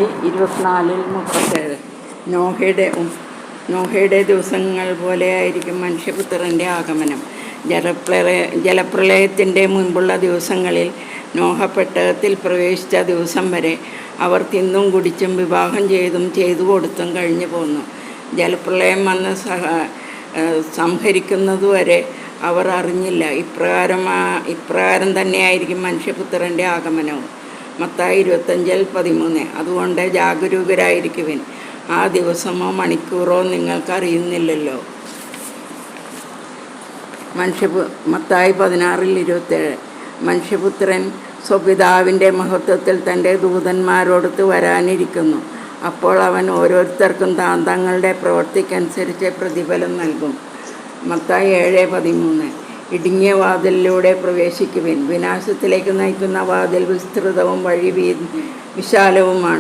മത്തായി 24:37. നോഹയുടെ ദിവസങ്ങൾ പോലെയായിരിക്കും മനുഷ്യപുത്രൻ്റെ ആഗമനം. ജലപ്രളയത്തിൻ്റെ മുൻപുള്ള ദിവസങ്ങളിൽ നോഹ പെട്ടകത്തിൽ പ്രവേശിച്ച ദിവസം വരെ അവർ തിന്നും കുടിച്ചും വിവാഹം ചെയ്തു കൊടുത്തും കഴിഞ്ഞു പോന്നു. ജലപ്രളയം വന്ന് സംഹരിക്കുന്നതുവരെ അവർ അറിഞ്ഞില്ല. ഇപ്രകാരം തന്നെയായിരിക്കും മനുഷ്യപുത്രൻ്റെ ആഗമനവും. മത്തായി 25:13. അതുകൊണ്ട് ജാഗരൂകരായിരിക്കുവിൻ, ആ ദിവസമോ മണിക്കൂറോ നിങ്ങൾക്കറിയുന്നില്ലല്ലോ. മത്തായി 16:27. മനുഷ്യപുത്രൻ സ്വപിതാവിൻ്റെ മഹത്വത്തിൽ തൻ്റെ ദൂതന്മാരോടൊത്ത് വരാനിരിക്കുന്നു. അപ്പോൾ അവൻ ഓരോരുത്തർക്കും തങ്ങളുടെ പ്രവൃത്തിക്കനുസരിച്ച് പ്രതിഫലം നൽകും. മത്തായി 7:13. ഇടുങ്ങിയ വാതിലിലൂടെ പ്രവേശിക്കുവിൻ. വിനാശത്തിലേക്ക് നയിക്കുന്ന വാതിൽ വിസ്തൃതവും വഴി വിശാലവുമാണ്.